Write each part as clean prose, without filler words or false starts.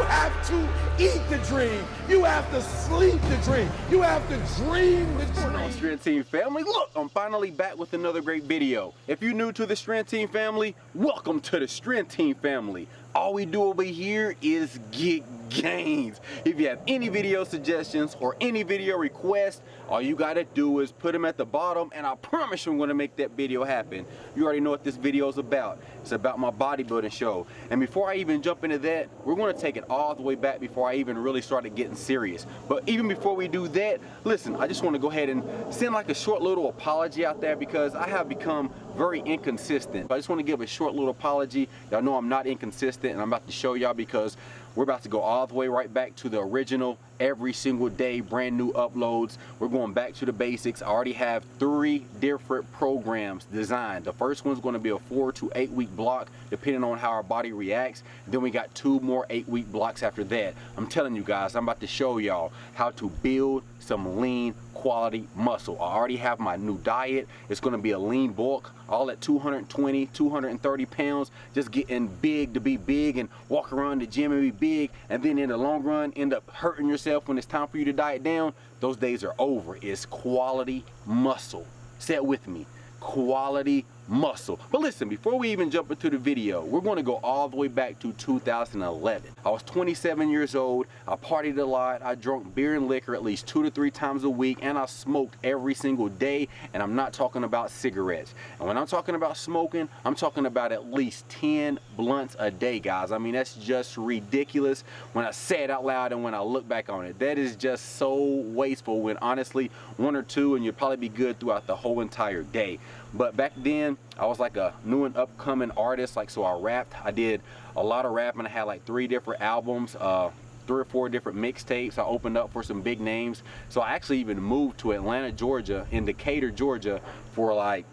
have to eat the dream. You have to sleep the dream. You have to dream the dream. What's going on, Strength Team family? Look, I'm finally back with another great video. If you're new to the Strength Team family, welcome to the Strength Team family. All we do over here is get gains. If you have any video suggestions or any video requests, all you gotta do is put them at the bottom and I promise you I'm gonna make that video happen. You already know what this video is about. It's about my bodybuilding show. And before I even jump into that, we're gonna take it all the way back before I even really started getting serious. But even before we do that, listen, I just wanna go ahead and send like a short little apology out there because I have become very inconsistent. I just wanna give a short little apology. Y'all know I'm not inconsistent and I'm about to show y'all because we're about to go all the way right back to the original, every single day, brand new uploads. We're going back to the basics. I already have 3 different programs designed. The first one's going to be a 4 to 8 week block, depending on how our body reacts. Then we got 2 more 8-week blocks after that. I'm telling you guys, I'm about to show y'all how to build some lean quality muscle. I already have my new diet. It's going to be a lean bulk, all at 220, 230 pounds, just getting big to be big and walk around the gym and be big, and then in the long run end up hurting yourself when it's time for you to diet down. Those days are over. It's quality muscle. Say it with me. Quality muscle. But listen, before we even jump into the video, we're going to go all the way back to 2011. I was 27 years old. I partied a lot. I drank beer and liquor at least 2 to 3 times a week, and I smoked every single day. And I'm not talking about cigarettes. And when I'm talking about smoking, I'm talking about at least 10 blunts a day, guys. I mean, that's just ridiculous when I say it out loud and when I look back on it. That is just so wasteful when honestly 1 or 2 and you'd probably be good throughout the whole entire day. But back then, I was like a new and upcoming artist, so I rapped. I did a lot of rapping. I had like 3 different albums, 3 or 4 different mixtapes. I opened up for some big names. So I actually even moved to Atlanta, Georgia, in Decatur, Georgia for like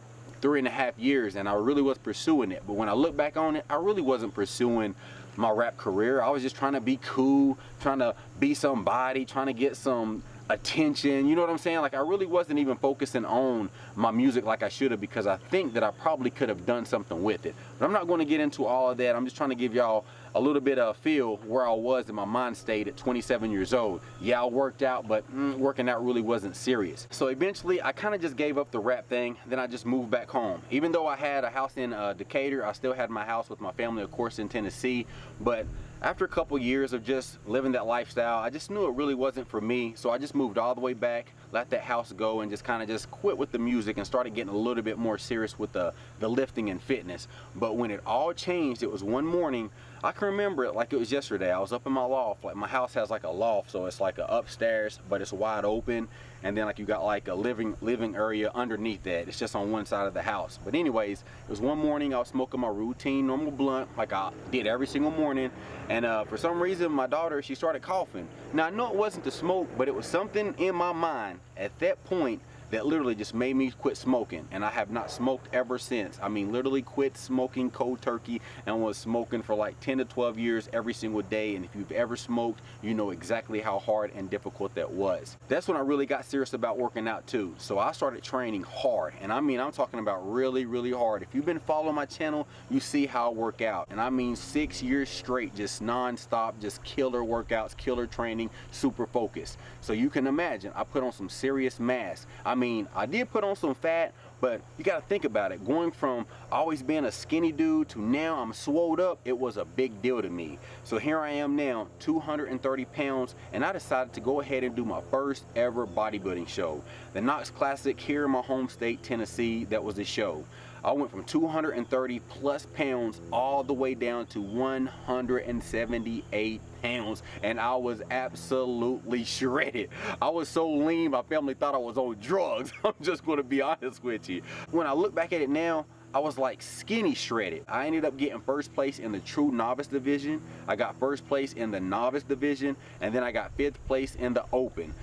3.5 years, and I really was pursuing it. But when I look back on it, I really wasn't pursuing my rap career. I was just trying to be cool, trying to be somebody, trying to get some attention, you know what I'm saying? Like, I really wasn't even focusing on my music like I should have, because I think that I probably could have done something with it. But I'm not going to get into all of that. I'm just trying to give y'all a little bit of a feel where I was in my mind state at 27 years old. Yeah, I worked out, but working out really wasn't serious. So eventually I kind of just gave up the rap thing. Then I just moved back home. Even though I had a house in Decatur, I still had my house with my family, of course, in Tennessee. But after a couple years of just living that lifestyle, I just knew it really wasn't for me. So I just moved all the way back, let that house go, and just kind of just quit with the music and started getting a little bit more serious with the lifting and fitness. But when it all changed, it was one morning. I can remember it like it was yesterday. I was up in my loft. Like, my house has like a loft, so it's like a upstairs, but it's wide open, and then like you got like a living area underneath that. It's just on one side of the house. But anyways, it was one morning. I was smoking my routine normal blunt like I did every single morning, and for some reason my daughter, she started coughing. Now I know it wasn't the smoke, but it was something in my mind at that point that literally just made me quit smoking, and I have not smoked ever since. I mean, literally quit smoking cold turkey and was smoking for like 10 to 12 years every single day. And if you've ever smoked, you know exactly how hard and difficult that was. That's when I really got serious about working out too. So I started training hard, and I mean, I'm talking about really, really hard. If you've been following my channel, you see how I work out, and I mean 6 years straight, just non-stop, just killer workouts, killer training, super focused. So you can imagine, I put on some serious mass. I mean, I did put on some fat, but you got to think about it. Going from always being a skinny dude to now I'm swolled up, it was a big deal to me. So here I am now, 230 pounds, and I decided to go ahead and do my first ever bodybuilding show. The Knox Classic here in my home state, Tennessee, that was the show. I went from 230 plus pounds all the way down to 178 pounds, and I was absolutely shredded. I was so lean, my family thought I was on drugs. I'm just going to be honest with you. When I look back at it now, I was like skinny shredded. I ended up getting first place in the true novice division. I got first place in the novice division, and then I got 5th place in the open.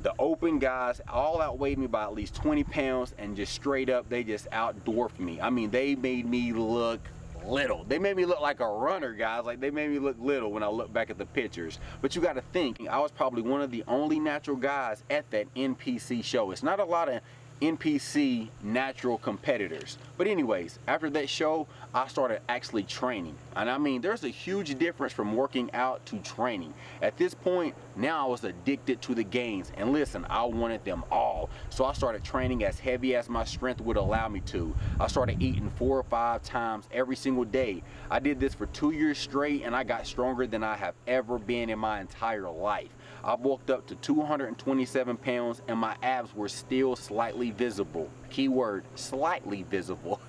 The open guys all outweighed me by at least 20 pounds, and just straight up, they just outdwarfed me. I mean, they made me look little. They made me look like a runner, guys. Like, they made me look little when I look back at the pictures. But you got to think, I was probably one of the only natural guys at that NPC show. It's not a lot of NPC natural competitors. But anyways, after that show, I started actually training. And I mean, there's a huge difference from working out to training. At this point, now I was addicted to the gains. And listen, I wanted them all. So I started training as heavy as my strength would allow me to. I started eating 4 or 5 times every single day. I did this for 2 years straight, and I got stronger than I have ever been in my entire life. I bulked up to 227 pounds and my abs were still slightly visible. Keyword, slightly visible.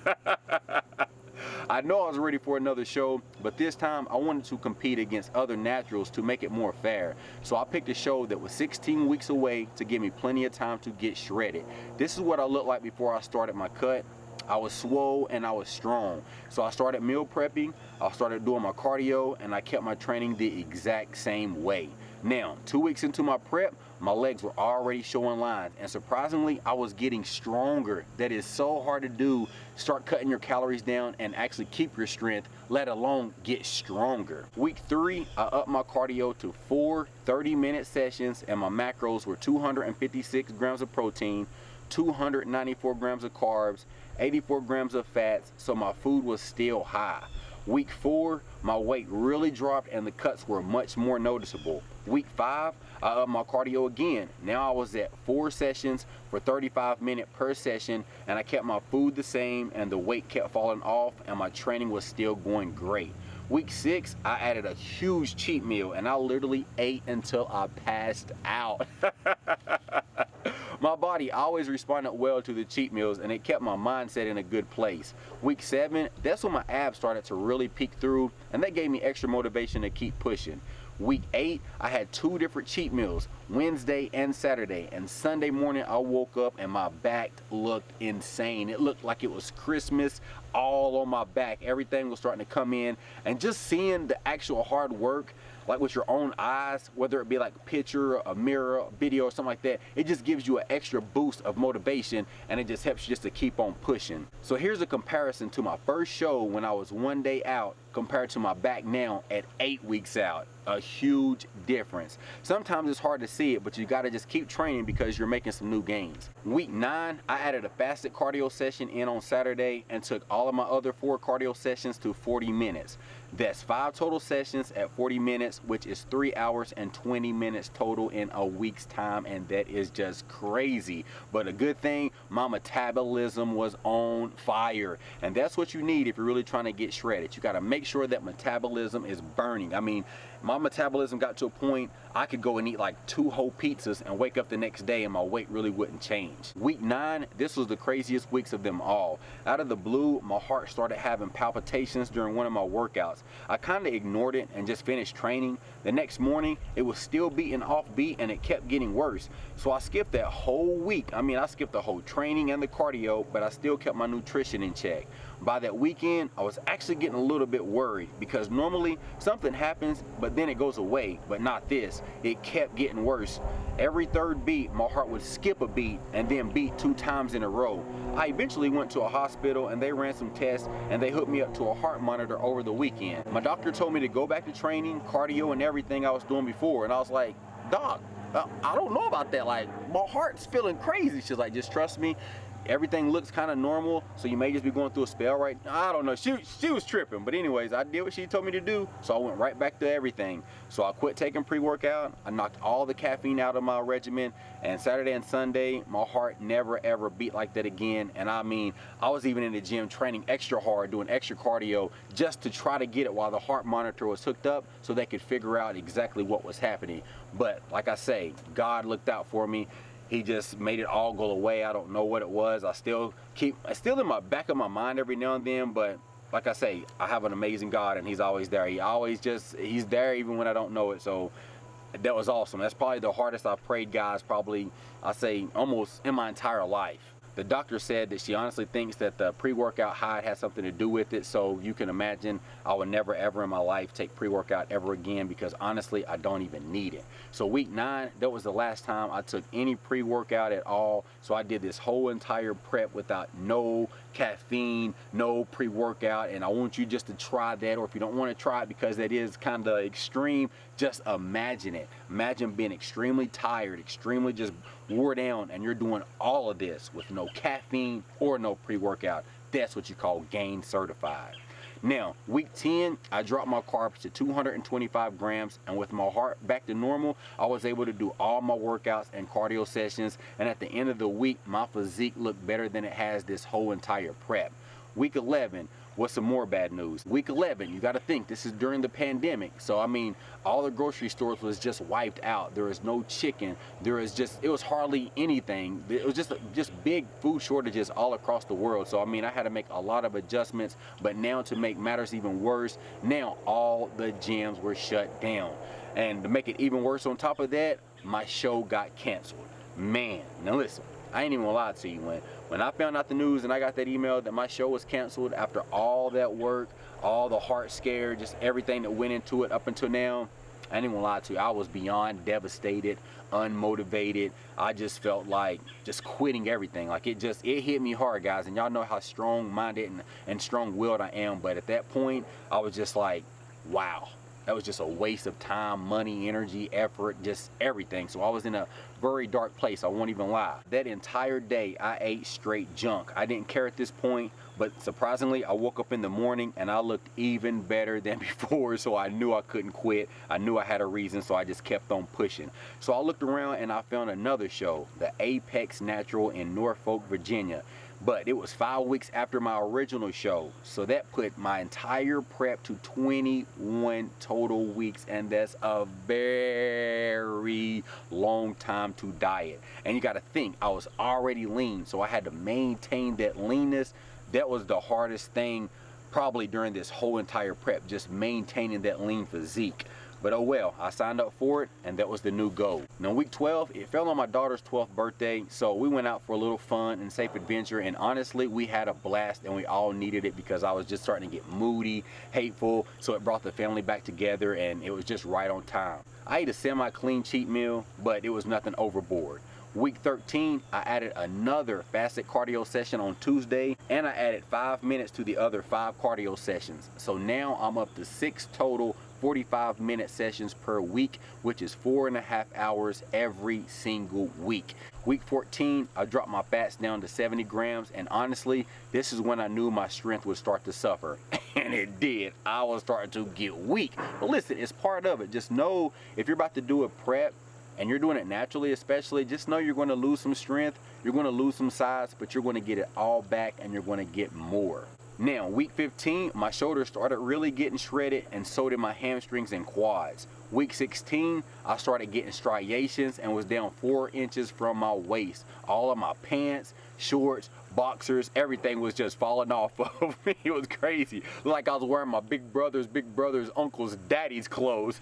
I know I was ready for another show, but this time I wanted to compete against other naturals to make it more fair. So I picked a show that was 16 weeks away to give me plenty of time to get shredded. This is what I looked like before I started my cut. I was swole and I was strong. So I started meal prepping, I started doing my cardio, and I kept my training the exact same way. Now, 2 weeks into my prep, my legs were already showing lines, and surprisingly, I was getting stronger. That is so hard to do. Start cutting your calories down and actually keep your strength, let alone get stronger. Week 3, I upped my cardio to 4 30-minute sessions, and my macros were 256 grams of protein, 294 grams of carbs, 84 grams of fats, so my food was still high. Week 4, my weight really dropped and the cuts were much more noticeable. Week 5, I upped my cardio again. Now I was at 4 sessions for 35 minutes per session, and I kept my food the same and the weight kept falling off and my training was still going great. Week 6, I added a huge cheat meal and I literally ate until I passed out. My body always responded well to the cheat meals and it kept my mindset in a good place. Week 7, that's when my abs started to really peek through, and that gave me extra motivation to keep pushing. Week 8, I had 2 different cheat meals, Wednesday and Saturday, and Sunday morning I woke up and my back looked insane. It looked like it was Christmas all on my back. Everything was starting to come in, and just seeing the actual hard work, like with your own eyes, whether it be like a picture, a mirror, a video, or something like that, it just gives you an extra boost of motivation, and it just helps you just to keep on pushing. So here's a comparison to my first show when I was 1 day out compared to my back now at 8 weeks out. A huge difference. Sometimes it's hard to see it, but you got to just keep training because you're making some new gains. Week 9, I added a fasted cardio session in on Saturday and took all of my other 4 cardio sessions to 40 minutes. That's 5 total sessions at 40 minutes, which is 3 hours and 20 minutes total in a week's time, and that is just crazy. But a good thing, my metabolism was on fire, and that's what you need if you're really trying to get shredded. You got to make sure that metabolism is burning. I mean, my metabolism got to a point I could go and eat like 2 whole pizzas and wake up the next day and my weight really wouldn't change. Week 9, this was the craziest weeks of them all. Out of the blue, my heart started having palpitations during one of my workouts. I kind of ignored it and just finished training. The next morning, it was still beating offbeat and it kept getting worse. So I skipped that whole week. I mean, I skipped the whole training and the cardio, but I still kept my nutrition in check. By that weekend, I was actually getting a little bit worried because normally something happens, but then it goes away, but not this. It kept getting worse. Every 3rd beat, my heart would skip a beat and then beat 2 times in a row. I eventually went to a hospital and they ran some tests and they hooked me up to a heart monitor over the weekend. My doctor told me to go back to training, cardio, and everything I was doing before, and I was like, Doc, I don't know about that. Like, my heart's feeling crazy. She's like, just trust me. Everything looks kind of normal, so you may just be going through a spell right now. I don't know. She was tripping, but anyways, I did what she told me to do, so I went right back to everything. So I quit taking pre-workout. I knocked all the caffeine out of my regimen, and Saturday and Sunday, my heart never ever beat like that again. And I mean, I was even in the gym training extra hard, doing extra cardio, just to try to get it while the heart monitor was hooked up so they could figure out exactly what was happening. But like I say, God looked out for me. He just made it all go away. I don't know what it was. It's still in my back of my mind every now and then, but like I say, I have an amazing God and he's always there. He's there even when I don't know it. So that was awesome. That's probably the hardest I've prayed, guys, probably, I say, almost in my entire life. The doctor said that she honestly thinks that the pre-workout high has something to do with it, so you can imagine I would never ever in my life take pre-workout ever again because honestly, I don't even need it. So week 9, that was the last time I took any pre-workout at all, so I did this whole entire prep without no caffeine, no pre-workout, and I want you just to try that. Or if you don't want to try it because that is kind of extreme, just imagine it. Imagine being extremely tired, extremely just wore down, and you're doing all of this with no caffeine or no pre-workout. That's what you call gain certified. Now, week 10, I dropped my carbs to 225 grams, and with my heart back to normal, I was able to do all my workouts and cardio sessions, and at the end of the week, my physique looked better than it has this whole entire prep. Week 11 was some more bad news. Week 11, you got to think, this is during the pandemic. So, I mean, all the grocery stores was just wiped out. There was no chicken. There was just, it was hardly anything. It was just big food shortages all across the world. So, I mean, I had to make a lot of adjustments. But now, to make matters even worse, now all the gyms were shut down. And to make it even worse on top of that, my show got canceled. Man, now listen, I ain't even gonna lie to you. When I found out the news and I got that email that my show was canceled after all that work, all the heart scare, just everything that went into it up until now, I ain't even gonna lie to you. I was beyond devastated, unmotivated. I just felt like just quitting everything. Like it hit me hard, guys. And y'all know how strong-minded and strong-willed I am. But at that point, I was just like, wow. That was just a waste of time, money, energy, effort, just everything. So I was in a very dark place, I won't even lie. That entire day, I ate straight junk. I didn't care at this point, but surprisingly, I woke up in the morning and I looked even better than before, so I knew I couldn't quit. I knew I had a reason, so I just kept on pushing. So I looked around and I found another show, the Apex Natural in Norfolk, Virginia. But it was 5 weeks after my original show. So that put my entire prep to 21 total weeks. And that's a very long time to diet. And you got to think, I was already lean. So I had to maintain that leanness. That was the hardest thing probably during this whole entire prep. Just maintaining that lean physique. But oh well, I signed up for it, and that was the new goal. Now week 12, it fell on my daughter's 12th birthday, so we went out for a little fun and safe adventure, and honestly, we had a blast, and we all needed it because I was just starting to get moody, hateful, so it brought the family back together, and it was just right on time. I ate a semi-clean cheat meal, but it was nothing overboard. Week 13, I added another fasted cardio session on Tuesday, and I added 5 minutes to the other 5 cardio sessions. So now I'm up to 6 total 45-minute sessions per week, which is 4.5 hours every single week. Week 14, I dropped my fats down to 70 grams, and honestly, this is when I knew my strength would start to suffer. And it did. I was starting to get weak. But listen, it's part of it. Just know if you're about to do a prep, and you're doing it naturally, especially, just know you're going to lose some strength, you're going to lose some size, but you're going to get it all back and you're going to get more. Now, week 15, my shoulders started really getting shredded, and so did my hamstrings and quads. Week 16, I started getting striations and was down 4 inches from my waist. All of my pants, shorts, boxers, everything was just falling off of me. It was crazy. Like I was wearing my big brother's, uncle's, daddy's clothes.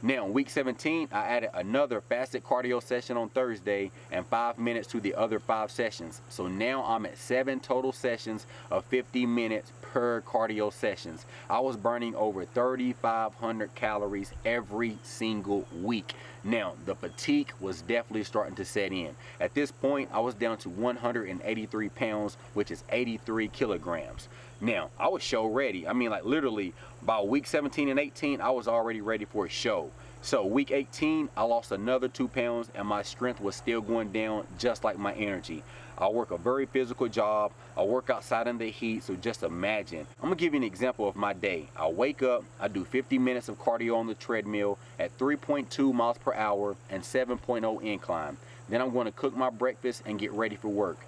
Now, week 17, I added another fasted cardio session on Thursday and 5 minutes to the other 5 sessions. So now I'm at 7 total sessions of 50 minutes per cardio sessions. I was burning over 3,500 calories every single week. Now, the fatigue was definitely starting to set in. At this point, I was down to 183 pounds, which is 83 kilograms. Now, I was show ready. I mean, like literally by week 17 and 18, I was already ready for a show. So week 18, I lost another 2 pounds and my strength was still going down just like my energy. I work a very physical job. I work outside in the heat, so just imagine. I'm gonna give you an example of my day. I wake up, I do 50 minutes of cardio on the treadmill at 3.2 miles per hour and 7.0 incline. Then I'm gonna cook my breakfast and get ready for work.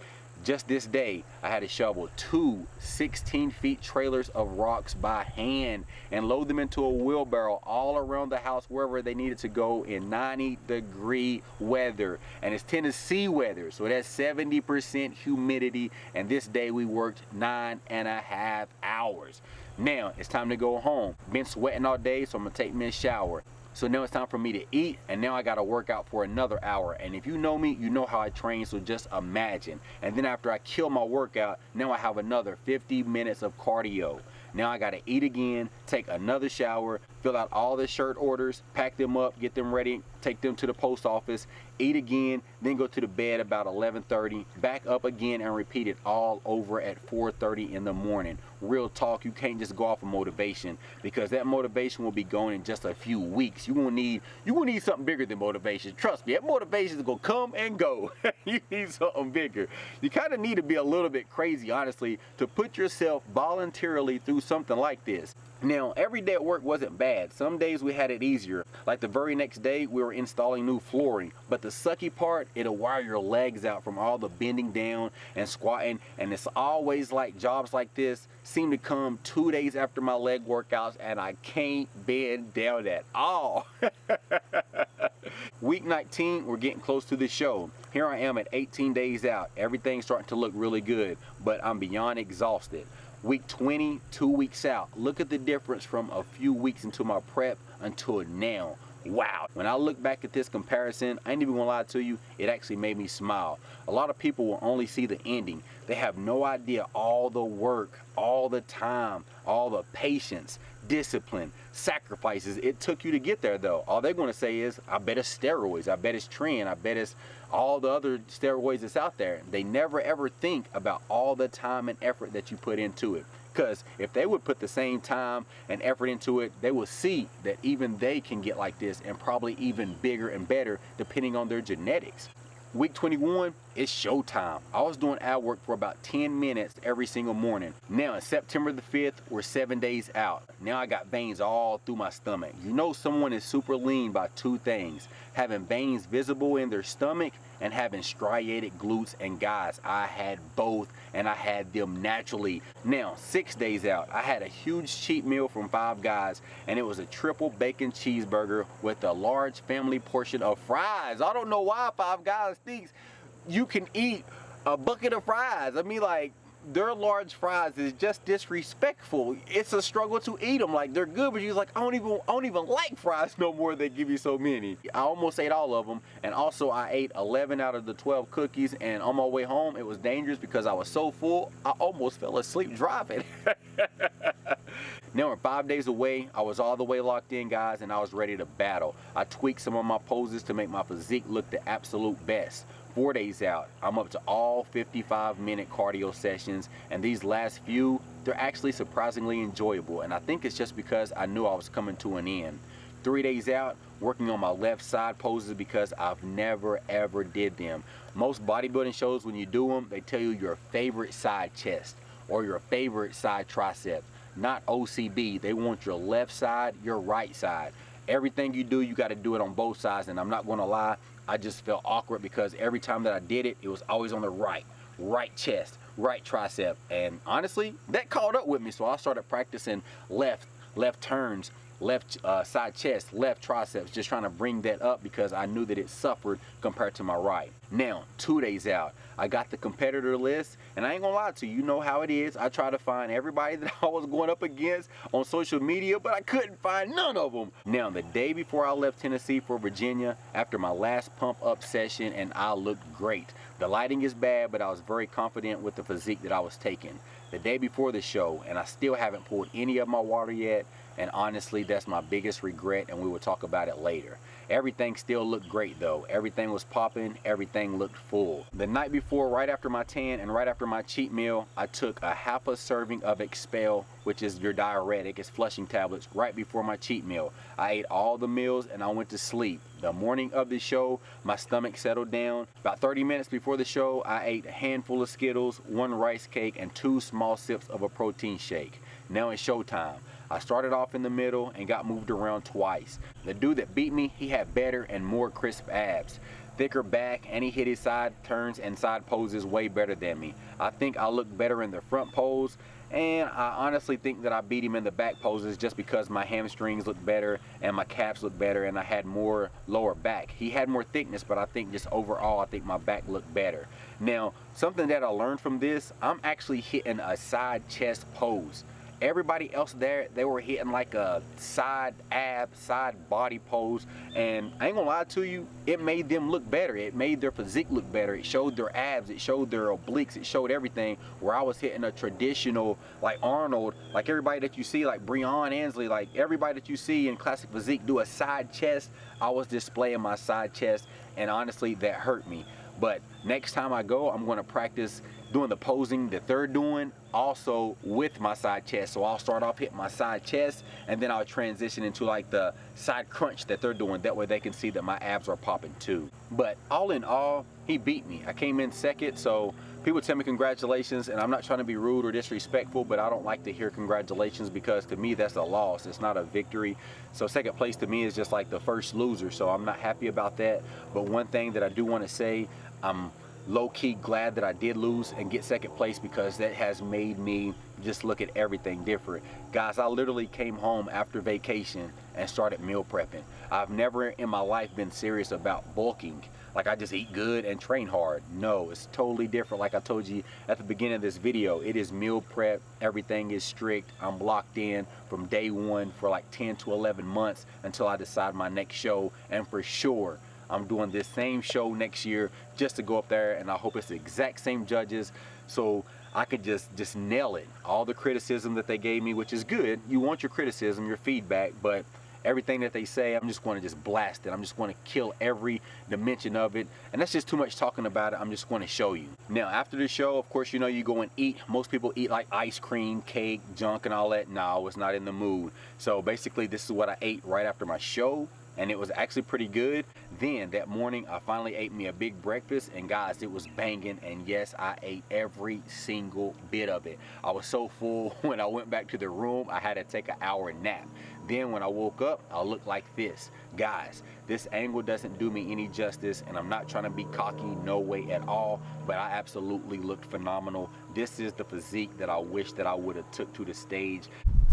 Just this day, I had to shovel 2 16-feet trailers of rocks by hand and load them into a wheelbarrow all around the house wherever they needed to go in 90-degree weather. And it's Tennessee weather, so that's 70% humidity. And this day we worked 9.5 hours. Now it's time to go home. Been sweating all day, so I'm gonna take me a shower. So now it's time for me to eat, and now I gotta work out for another hour. And if you know me, you know how I train, so just imagine. And then after I kill my workout, now I have another 50 minutes of cardio. Now I gotta eat again, take another shower, fill out all the shirt orders, pack them up, get them ready, take them to the post office, eat again, then go to the bed about 11:30, back up again and repeat it all over at 4:30 in the morning. Real talk, you can't just go off of motivation, because that motivation will be gone in just a few weeks. You will need something bigger than motivation. Trust me, that motivation is gonna come and go. You need something bigger. You kind of need to be a little bit crazy, honestly, to put yourself voluntarily through something like this. Now, every day at work wasn't bad. Some days we had it easier. Like the very next day, we were installing new flooring. But the sucky part, it'll wear your legs out from all the bending down and squatting. And it's always like jobs like this seem to come 2 days after my leg workouts, and I can't bend down at all. Week 19, we're getting close to the show. Here I am at 18 days out. Everything's starting to look really good, but I'm beyond exhausted. Week 20, 2 weeks out. Look at the difference from a few weeks into my prep until now. Wow. When I look back at this comparison, I ain't even gonna lie to you, it actually made me smile. A lot of people will only see the ending. They have no idea all the work, all the time, all the patience, discipline, sacrifices it took you to get there though. All they're gonna say is, I bet it's steroids, I bet it's tren, I bet it's all the other steroids that's out there. They never ever think about all the time and effort that you put into it. Because if they would put the same time and effort into it, they will see that even they can get like this, and probably even bigger and better depending on their genetics. Week 21, it's showtime. I was doing ab work for about 10 minutes every single morning. Now, it's September the 5th, we're 7 days out. Now I got veins all through my stomach. You know someone is super lean by two things: having veins visible in their stomach and having striated glutes. And guys, I had both, and I had them naturally. Now, 6 days out, I had a huge cheat meal from Five Guys, and it was a triple bacon cheeseburger with a large family portion of fries. I don't know why Five Guys thinks you can eat a bucket of fries. I mean, like, their large fries is just disrespectful. It's a struggle to eat them. Like, they're good, but you're like, I don't even like fries no more. They give you so many. I almost ate all of them, and also I ate 11 out of the 12 cookies, and on my way home it was dangerous because I was so full I almost fell asleep driving. Now we're 5 days away. I was all the way locked in, guys, and I was ready to battle. I tweaked some of my poses to make my physique look the absolute best. 4 days out, I'm up to all 55-minute cardio sessions, and these last few, they're actually surprisingly enjoyable, and I think it's just because I knew I was coming to an end. 3 days out, working on my left side poses because I've never ever did them. Most bodybuilding shows, when you do them, they tell you your favorite side chest or your favorite side tricep. Not OCB. They want your left side, your right side. Everything you do, you got to do it on both sides, and I'm not going to lie, I just felt awkward because every time that I did it, it was always on the right chest, right tricep, and honestly, that caught up with me. So I started practicing left turns, left side chest, left triceps, just trying to bring that up because I knew that it suffered compared to my right. Now, 2 days out, I got the competitor list, and I ain't gonna lie to you, you know how it is. I try to find everybody that I was going up against on social media, but I couldn't find none of them. Now, the day before I left Tennessee for Virginia, after my last pump up session, and I looked great. The lighting is bad, but I was very confident with the physique that I was taking. The day before the show, and I still haven't pulled any of my water yet, and honestly, that's my biggest regret, and we will talk about it later. Everything still looked great though. Everything was popping, everything looked full. The night before, right after my tan and right after my cheat meal, I took a half a serving of Expel, which is your diuretic, it's flushing tablets, right before my cheat meal. I ate all the meals and I went to sleep. The morning of the show, my stomach settled down. About 30 minutes before the show, I ate a handful of Skittles, 1 rice cake, and 2 small sips of a protein shake. Now it's showtime. I started off in the middle and got moved around twice. The dude that beat me, he had better and more crisp abs, thicker back, and he hit his side turns and side poses way better than me. I think I looked better in the front pose, and I honestly think that I beat him in the back poses just because my hamstrings looked better and my calves looked better and I had more lower back. He had more thickness, but I think just overall, I think my back looked better. Now, something that I learned from this, I'm actually hitting a side chest pose. Everybody else there, they were hitting like a side ab, side body pose, and I ain't gonna lie to you, it made them look better. It made their physique look better. It showed their abs, it showed their obliques, it showed everything, where I was hitting a traditional, like Arnold, like everybody that you see, like Breon Ansley, like everybody that you see in classic physique do a side chest. I was displaying my side chest, and honestly, that hurt me. But next time I go, I'm gonna practice doing the posing that they're doing also with my side chest. So I'll start off hitting my side chest, and then I'll transition into like the side crunch that they're doing. That way they can see that my abs are popping too. But all in all, he beat me. I came in second, so people tell me congratulations, and I'm not trying to be rude or disrespectful, but I don't like to hear congratulations, because to me that's a loss. It's not a victory. So second place to me is just like the first loser, so I'm not happy about that. But one thing that I do want to say, I'm low-key glad that I did lose and get second place, because that has made me just look at everything different. Guys, I literally came home after vacation and started meal prepping. I've never in my life been serious about bulking. Like I just eat good and train hard. No, it's totally different. Like I told you at the beginning of this video, it is meal prep. Everything is strict. I'm locked in from day one for like 10 to 11 months until I decide my next show. And for sure, I'm doing this same show next year just to go up there, and I hope it's the exact same judges so I could just nail it. All the criticism that they gave me, which is good. You want your criticism, your feedback, but everything that they say, I'm just going to just blast it. I'm just going to kill every dimension of it, and that's just too much talking about it. I'm just going to show you. Now, after the show, of course, you know, you go and eat. Most people eat like ice cream, cake, junk, and all that. No, I was not in the mood. So basically, this is what I ate right after my show, and it was actually pretty good. Then that morning, I finally ate me a big breakfast, and guys, it was banging, and yes, I ate every single bit of it. I was so full when I went back to the room, I had to take an hour nap. Then when I woke up, I looked like this. Guys, this angle doesn't do me any justice, and I'm not trying to be cocky, no way at all, but I absolutely looked phenomenal. This is the physique that I wish that I would have took to the stage.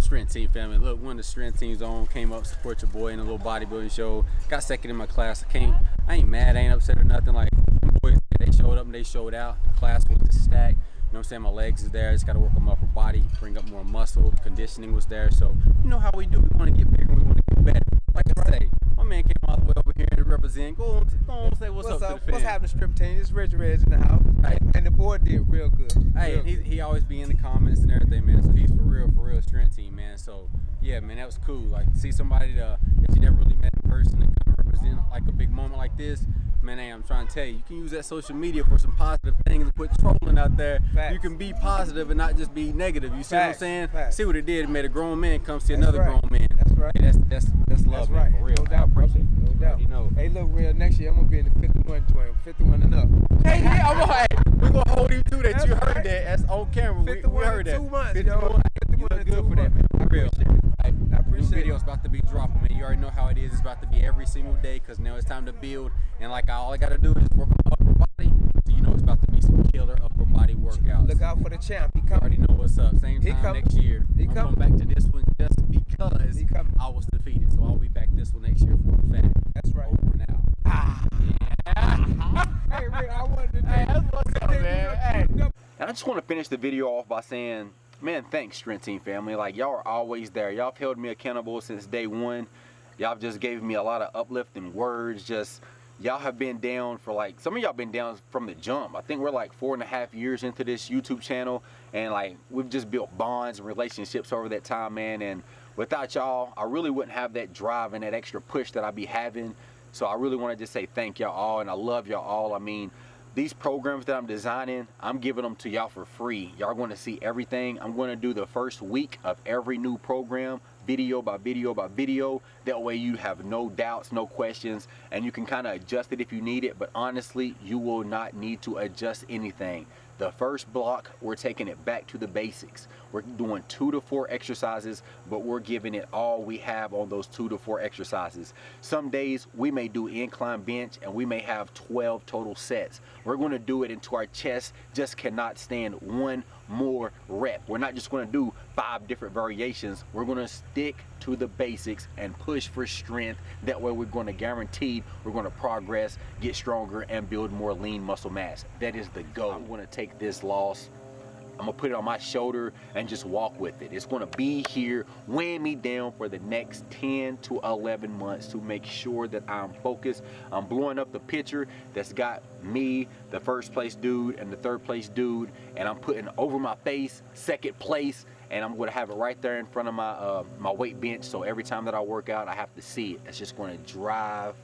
Strength Team family, look, one of the Strength Team's on came up, support your boy in a little bodybuilding show. Got second in my class. I ain't mad, I ain't upset or nothing. Like, them boys, they showed up and they showed out. The class was the stack. You know what I'm saying? My legs is there. I just got to work on my upper body, bring up more muscle. Conditioning was there. So, you know how we do. We want to get bigger. We want to get better. Like I say, my man came all the way over here to represent. Go on, say what's up to the fans. What's happening, Strip Team? It's Reg in the house. Hey. And the boy did real good. Hey, he always be in the comments and everything, man. So he's for real Strength Team, man. So yeah, man, that was cool. Like, see somebody that you never really met in person and come represent like a big moment like this. Man, hey, I'm trying to tell you, you can use that social media for some positive things and quit trolling out there. Facts. You can be positive and not just be negative. You see what I'm saying? Facts. See what it did? It made a grown man come see another right. grown man. That's right. Hey, that's love, That's man, right. for real. No doubt, brother. No doubt. You know. Hey, look, real, next year I'm going to be in the 51 joint, 51 and up. Hey, yeah, I'm right. We're going to hold you to that. That's You heard right. that. That's on camera. 51 We heard that. 2 months, 51. yo. 51 You look and good 2 for that, man. months. For real. I appreciate it. Video's about to be dropping, man. You already know how it is. It's about to be every single day, because now it's time to build. And like all I got to do is work on my upper body. So you know it's about to be some killer upper body workouts. Look out for the champ. He You already coming. know what's up. Same He time coming. next year. He I'm coming. coming back to this one just because He coming. I was defeated. So I'll be back this one next year for a fact. That's right. Over now. Hey, Rick, I wanted to Hey, that's what's up, man. Hey. Hey. And I just want to finish the video off by saying, man, thanks, Strength Team family. Like, y'all are always there. Y'all have held me accountable since day one. Y'all just gave me a lot of uplifting words. Just, y'all have been down for like, some of y'all been down from the jump. I think we're like 4.5 years into this YouTube channel, and like, we've just built bonds and relationships over that time, man. And without y'all, I really wouldn't have that drive and that extra push that I be having. So I really want to just say thank y'all all, and I love y'all all. I mean, these programs that I'm designing, I'm giving them to y'all for free. Y'all going to see everything. I'm going to do the first week of every new program, video by video by video. That way you have no doubts, no questions, and you can kind of adjust it if you need it. But honestly, you will not need to adjust anything. The first block, we're taking it back to the basics. We're doing 2 to 4 exercises, but we're giving it all we have on those 2 to 4 exercises. Some days we may do incline bench and we may have 12 total sets. We're going to do it until our chest just cannot stand one more rep. We're not just going to do 5 different variations. We're going to stick to the basics and push for strength. That way we're going to guarantee we're going to progress, get stronger, and build more lean muscle mass. That is the goal. I'm going to take this loss I'm gonna put it on my shoulder and just walk with it. It's gonna be here weighing me down for the next 10 to 11 months to make sure that I'm focused. I'm blowing up the picture that's got me, the first place dude, and the third place dude, and I'm putting over my face second place, and I'm gonna have it right there in front of my my weight bench, so every time that I work out, I have to see it. That's just gonna drive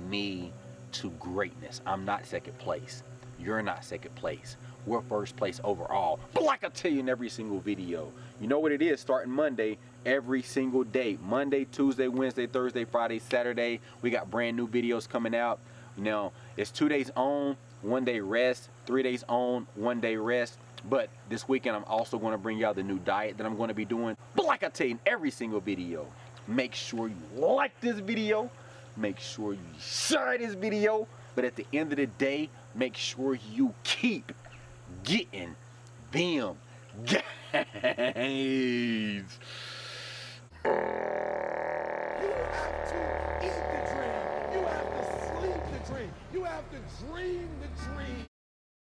me to greatness. I'm not second place. You're not second place. We're first place overall. But like I tell you in every single video, you know what it is, starting Monday, every single day. Monday, Tuesday, Wednesday, Thursday, Friday, Saturday. We got brand new videos coming out. You know, it's 2 days on, 1 day rest, 3 days on, 1 day rest. But this weekend, I'm also going to bring y'all the new diet that I'm going to be doing. But like I tell you in every single video, make sure you like this video. Make sure you share this video. But at the end of the day, make sure you keep getting them gains. You have to eat the dream. You have to sleep the dream. You have to dream the dream.